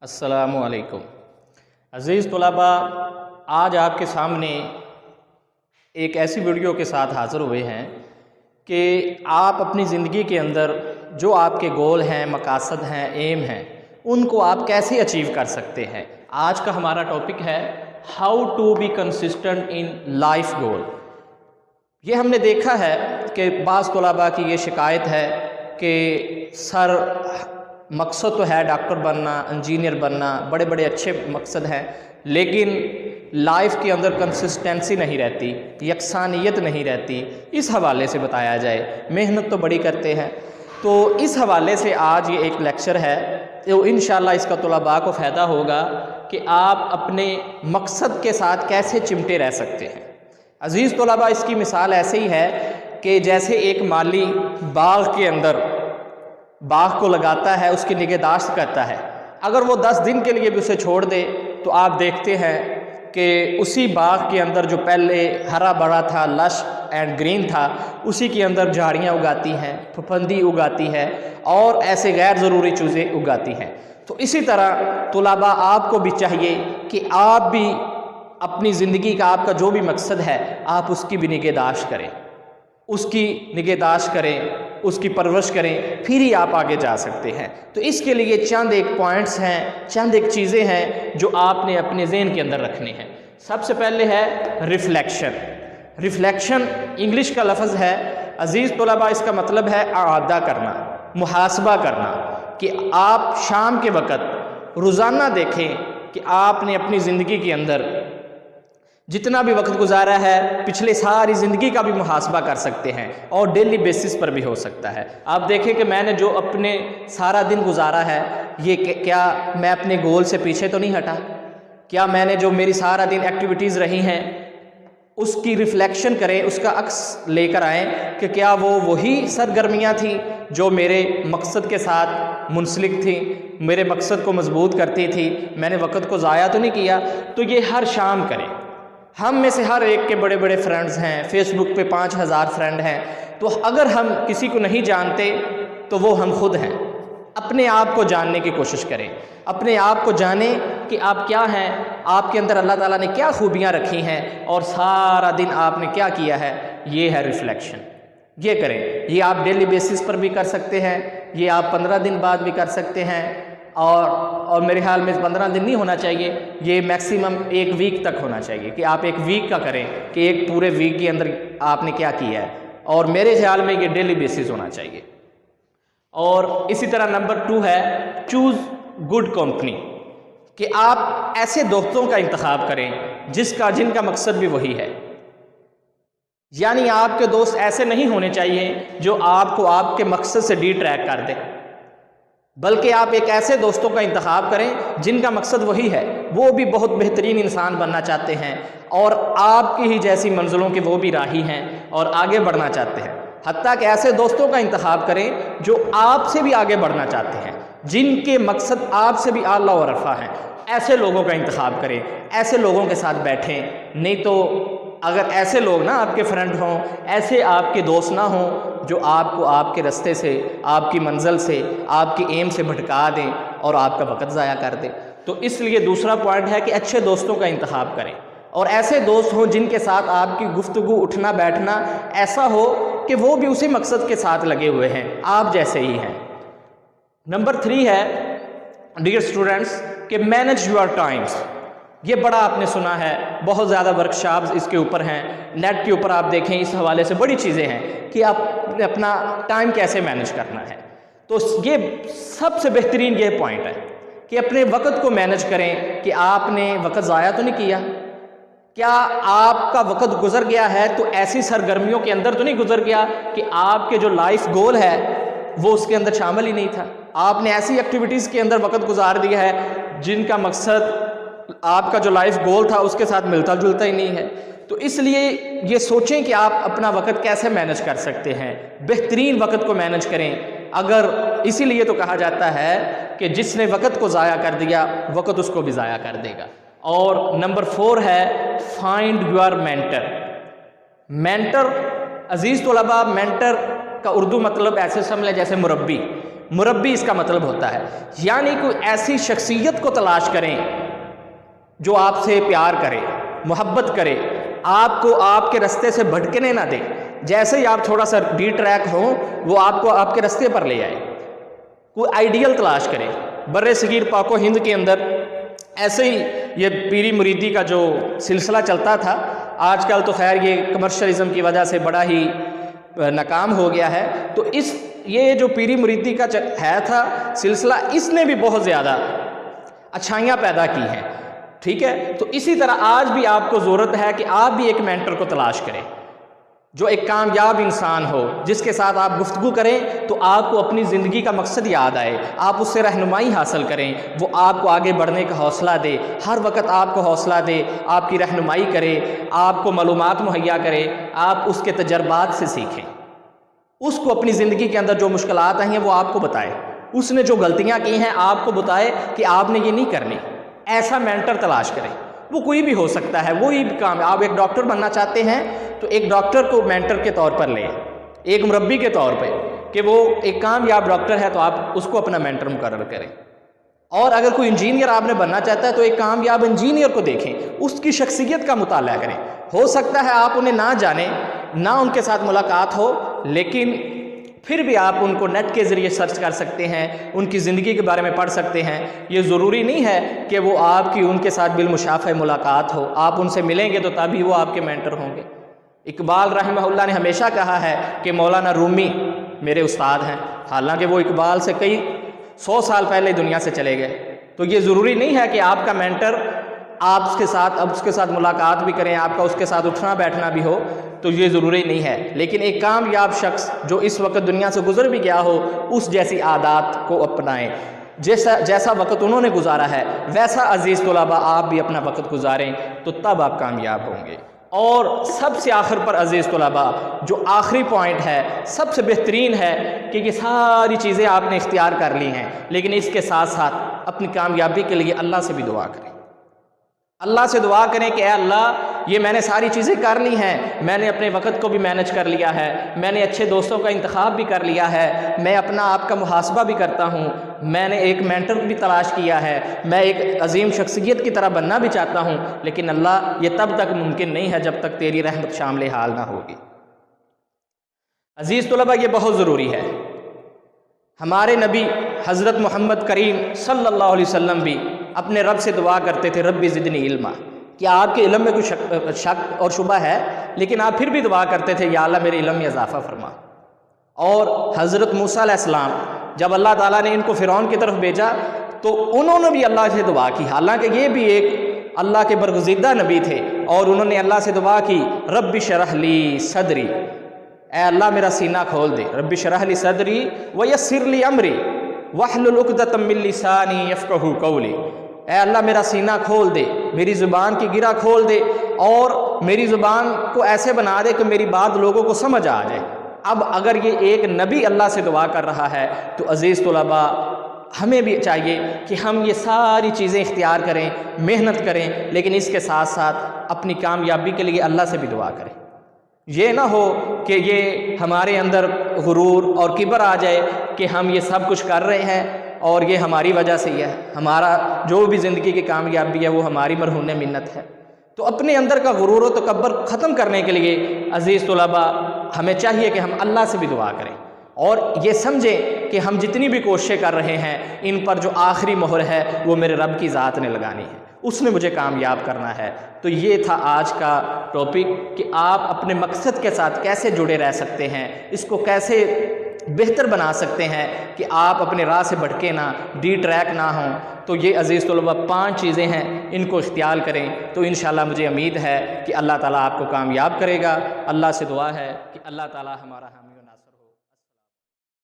अस्सलामुअलैकुम अज़ीज़ तलबा, आज आपके सामने एक ऐसी वीडियो के साथ हाज़िर हुए हैं कि आप अपनी ज़िंदगी के अंदर जो आपके गोल हैं, मकासद हैं, एम हैं, उनको आप कैसे अचीव कर सकते हैं। आज का हमारा टॉपिक है how to be consistent in life goal. ये हमने देखा है कि बाज़ तलबा की ये शिकायत है कि सर मकसद तो है डॉक्टर बनना, इंजीनियर बनना, बड़े बड़े अच्छे मकसद हैं, लेकिन लाइफ के अंदर कंसिस्टेंसी नहीं रहती, यकसानियत नहीं रहती। इस हवाले से बताया जाए, मेहनत तो बड़ी करते हैं। तो इस हवाले से आज ये एक लेक्चर है, तो इंशाल्लाह इसका तलबा को फ़ायदा होगा कि आप अपने मकसद के साथ कैसे चिमटे रह सकते हैं। अज़ीज़ तलबा, इसकी मिसाल ऐसे ही है कि जैसे एक माली बाग के अंदर बाग को लगाता है, उसकी निगहदाश्त करता है। अगर वो 10 दिन के लिए भी उसे छोड़ दे तो आप देखते हैं कि उसी बाग के अंदर जो पहले हरा भरा था, लश एंड ग्रीन था, उसी के अंदर झाड़ियाँ उगाती हैं, फफंदी उगाती है और ऐसे गैर ज़रूरी चीज़ें उगाती हैं। तो इसी तरह तलबा आपको भी चाहिए कि आप भी अपनी ज़िंदगी का आपका जो भी मकसद है आप उसकी भी निगहदाश्त करें, उसकी निगहदाश्त करें, उसकी परवरिश करें, फिर ही आप आगे जा सकते हैं। तो इसके लिए चंद एक पॉइंट्स हैं, चंद एक चीज़ें हैं जो आपने अपने ज़हन के अंदर रखनी है। सबसे पहले है रिफ्लेक्शन। रिफ्लेक्शन इंग्लिश का लफ्ज़ है अज़ीज़ तलबा, इसका मतलब है आदा करना, मुहासबा करना, कि आप शाम के वक़्त रोज़ाना देखें कि आपने अपनी ज़िंदगी के अंदर जितना भी वक्त गुजारा है, पिछले सारी ज़िंदगी का भी मुहासबा कर सकते हैं और डेली बेसिस पर भी हो सकता है। आप देखें कि मैंने जो अपने सारा दिन गुजारा है, ये क्या मैं अपने गोल से पीछे तो नहीं हटा? क्या मैंने जो मेरी सारा दिन एक्टिविटीज़ रही हैं उसकी रिफ्लेक्शन करें, उसका अक्स लेकर आएँ कि क्या वो वही सरगर्मियाँ थी जो मेरे मकसद के साथ मुंसलिक थी, मेरे मकसद को मजबूत करती थी, मैंने वक्त को ज़ाया तो नहीं किया। तो ये हर शाम करें। हम में से हर एक के बड़े बड़े फ्रेंड्स हैं, फेसबुक पे 5000 फ्रेंड हैं, तो अगर हम किसी को नहीं जानते तो वो हम खुद हैं। अपने आप को जानने की कोशिश करें, अपने आप को जानें कि आप क्या हैं, आपके अंदर अल्लाह ताला ने क्या खूबियाँ रखी हैं और सारा दिन आपने क्या किया है। ये है रिफ्लेक्शन, ये करें। ये आप डेली बेसिस पर भी कर सकते हैं, ये आप 15 दिन बाद भी कर सकते हैं, और मेरे ख्याल में 15 दिन नहीं होना चाहिए, ये मैक्सिमम 1 वीक तक होना चाहिए कि आप 1 वीक का करें कि एक पूरे वीक के अंदर आपने क्या किया है, और मेरे ख्याल में ये डेली बेसिस होना चाहिए। और इसी तरह नंबर 2 है चूज़ गुड कंपनी, कि आप ऐसे दोस्तों का इंतखाब करें जिनका मकसद भी वही है। यानी आपके दोस्त ऐसे नहीं होने चाहिए जो आपको आपके मकसद से डिट्रैक्ट कर दे, बल्कि आप एक ऐसे दोस्तों का इंतखाब करें जिनका मकसद वही है, वो भी बहुत बेहतरीन इंसान बनना चाहते हैं और आपकी ही जैसी मंजिलों के वो भी राही हैं और आगे बढ़ना चाहते हैं। हत्ता कि ऐसे दोस्तों का इंतखाब करें जो आपसे भी आगे बढ़ना चाहते हैं, जिनके मकसद आपसे भी आला व रफ़ा हैं। ऐसे लोगों का इंतखाब करें, ऐसे लोगों के साथ बैठें। नहीं तो अगर ऐसे लोग ना आपके फ्रेंड हों, ऐसे आपके दोस्त ना हों जो आपको आपके रास्ते से, आपकी मंजिल से, आपकी एम से भटका दें और आपका वक्त ज़ाया कर दें। तो इसलिए दूसरा पॉइंट है कि अच्छे दोस्तों का इंतखाब करें और ऐसे दोस्त हों जिनके साथ आपकी गुफ्तगू, उठना बैठना ऐसा हो कि वो भी उसी मकसद के साथ लगे हुए हैं, आप जैसे ही हैं। नंबर 3 है डियर स्टूडेंट्स कि मैनेज योर टाइम्स। ये बड़ा आपने सुना है, बहुत ज़्यादा वर्कशॉप्स इसके ऊपर हैं, नेट के ऊपर आप देखें, इस हवाले से बड़ी चीज़ें हैं कि आप अपना टाइम कैसे मैनेज करना है। तो ये सबसे बेहतरीन ये पॉइंट है कि अपने वक्त को मैनेज करें कि आपने वक्त ज़ाया तो नहीं किया। क्या आपका वक्त गुजर गया है तो ऐसी सरगर्मियों के अंदर तो नहीं गुजर गया कि आपके जो लाइफ गोल है वो उसके अंदर शामिल ही नहीं था। आपने ऐसी एक्टिविटीज़ के अंदर वक्त गुजार दिया है जिनका मकसद आपका जो लाइफ गोल था उसके साथ मिलता जुलता ही नहीं है। तो इसलिए ये सोचें कि आप अपना वक्त कैसे मैनेज कर सकते हैं, बेहतरीन वक्त को मैनेज करें। अगर इसीलिए तो कहा जाता है कि जिसने वक्त को ज़ाया कर दिया वक्त उसको भी ज़ाया कर देगा। और नंबर 4 है फाइंड योर मेंटर। मेंटर अज़ीज़ तलबा, मेंटर का उर्दू मतलब ऐसे समझ लें जैसे मुरब्बी। मुरब्बी इसका मतलब होता है, यानी कोई ऐसी शख्सियत को तलाश करें जो आपसे प्यार करे, मोहब्बत करे, आपको आपके रास्ते से भटकने ना दे। जैसे ही आप थोड़ा सा डी ट्रैक हो, वो आपको आपके रास्ते पर ले आए। कोई आइडियल तलाश करें। बर्रे सगीर पाको हिंद के अंदर ऐसे ही ये पीरी मुरीदी का जो सिलसिला चलता था, आजकल तो खैर ये कमर्शलिज्म की वजह से बड़ा ही नाकाम हो गया है। तो ये जो पीरी मुरीदी का था सिलसिला, इसने भी बहुत ज़्यादा अच्छाइयाँ पैदा की हैं। ठीक है, तो इसी तरह आज भी आपको ज़रूरत है कि आप भी एक मेंटर को तलाश करें, जो एक कामयाब इंसान हो, जिसके साथ आप गुफ्तगू करें तो आपको अपनी ज़िंदगी का मकसद याद आए, आप उससे रहनुमाई हासिल करें, वो आपको आगे बढ़ने का हौसला दे, हर वक्त आपको हौसला दे, आपकी रहनुमाई करे, आपको मालूमात मुहैया करे, आप उसके तजर्बात से सीखें, उसको अपनी ज़िंदगी के अंदर जो मुश्किलात आई हैं वो आपको बताए, उसने जो गलतियाँ की हैं आपको बताए कि आपने ये नहीं करनी। ऐसा मेंटर तलाश करें। वो कोई भी हो सकता है, वही काम। आप एक डॉक्टर बनना चाहते हैं तो एक डॉक्टर को मेंटर के तौर पर लें, एक मुरब्बी के तौर पे, कि वो एक कामयाब डॉक्टर है तो आप उसको अपना मेंटर मुकर्रर करें। और अगर कोई इंजीनियर आपने बनना चाहता है तो एक कामयाब इंजीनियर को देखें, उसकी शख्सियत का मुताला करें। हो सकता है आप उन्हें ना जाने, ना उनके साथ मुलाकात हो, लेकिन फिर भी आप उनको नेट के ज़रिए सर्च कर सकते हैं, उनकी ज़िंदगी के बारे में पढ़ सकते हैं। ये ज़रूरी नहीं है कि वो आपकी उनके साथ बिलमुशाफ़े मुलाकात हो, आप उनसे मिलेंगे तो तभी वो आपके मेंटर होंगे। इकबाल रहमहुल्लाह ने हमेशा कहा है कि मौलाना रूमी मेरे उस्ताद हैं, हालांकि वो इकबाल से कई 100 साल पहले दुनिया से चले गए। तो ये ज़रूरी नहीं है कि आपका मेंटर आप उसके साथ मुलाकात भी करें, आपका उसके साथ उठना बैठना भी हो, तो ये ज़रूरी नहीं है। लेकिन एक कामयाब शख्स जो इस वक्त दुनिया से गुजर भी गया हो, उस जैसी आदत को अपनाएं, जैसा वक्त उन्होंने गुजारा है वैसा अजीज़ तलबा आप भी अपना वक्त गुजारें, तो तब आप कामयाब होंगे। और सबसे आखिर पर अजीज़ तलबा जो आखिरी पॉइंट है, सबसे बेहतरीन है कि ये सारी चीज़ें आपने इख्तियार कर ली हैं, लेकिन इसके साथ साथ अपनी कामयाबी के लिए अल्लाह से भी दुआ करें। अल्लाह से दुआ करें कि अल्लाह ये मैंने सारी चीज़ें कर ली हैं, मैंने अपने वक़्त को भी मैनेज कर लिया है, मैंने अच्छे दोस्तों का इंतखाब भी कर लिया है, मैं अपना आपका मुहासबा भी करता हूँ, मैंने एक मेंटर भी तलाश किया है, मैं एक अजीम शख्सियत की तरह बनना भी चाहता हूँ, लेकिन अल्लाह ये तब तक मुमकिन नहीं है जब तक तेरी रहमत शामिल हाल ना होगी। अजीज़ तलबा, ये बहुत ज़रूरी है। हमारे नबी हज़रत मोहम्मद करीम सल्लल्लाहु अलैहि वसल्लम भी अपने रब से दुआ करते थे, रब्बी ज़िदनी इल्मा। क्या आपके इल्म में कोई शक और शुबा है? लेकिन आप फिर भी दुआ करते थे, या अल्लाह मेरे इल्म में इजाफ़ा फरमा। और हज़रत मूसा अलैहिस्सलाम जब अल्लाह ताला ने इनको फ़िरौन की तरफ भेजा तो उन्होंने भी अल्लाह से दुआ की, हालांकि ये भी एक अल्लाह के बरगुज़ीदा नबी थे, और उन्होंने अल्लाह से दुआ की, रब्बि शरह ली सदरी, ए अल्लाह मेरा सीना खोल दे, रब्बि शरह ली सदरी व यस्सिर ली अमरी वहलुल उक़दतम मिन लिसानी यफ़क़हू क़ौली। ए अल्लाह मेरा सीना खोल दे, मेरी ज़ुबान की गिरा खोल दे, और मेरी ज़ुबान को ऐसे बना दे कि मेरी बात लोगों को समझ आ जाए। अब अगर ये एक नबी अल्लाह से दुआ कर रहा है तो अज़ीज़ तलबा हमें भी चाहिए कि हम ये सारी चीज़ें इख्तियार करें, मेहनत करें, लेकिन इसके साथ साथ अपनी कामयाबी के लिए अल्लाह से भी दुआ करें। ये ना हो कि ये हमारे अंदर गुरूर और किबर आ जाए कि हम ये सब कुछ कर रहे हैं और ये हमारी वजह से ही है, हमारा जो भी ज़िंदगी की कामयाबी है वो हमारी मरहून मिन्नत है। तो अपने अंदर का गुरूर और तकब्बर ख़त्म करने के लिए अज़ीज़ तलबा हमें चाहिए कि हम अल्लाह से भी दुआ करें, और ये समझें कि हम जितनी भी कोशिशें कर रहे हैं इन पर जो आखिरी मोहर है वो मेरे रब की ज़ात ने लगानी है, उसने मुझे कामयाब करना है। तो ये था आज का टॉपिक कि आप अपने मकसद के साथ कैसे जुड़े रह सकते हैं, इसको कैसे बेहतर बना सकते हैं कि आप अपने राह से भटके ना, डी ट्रैक ना हों। तो ये अज़ीज़ तलबा 5 चीज़ें हैं, इनको इख्तियार करें तो इंशाअल्लाह मुझे उम्मीद है कि अल्लाह ताला आपको कामयाब करेगा। अल्लाह से दुआ है कि अल्लाह ताला हमारा हामी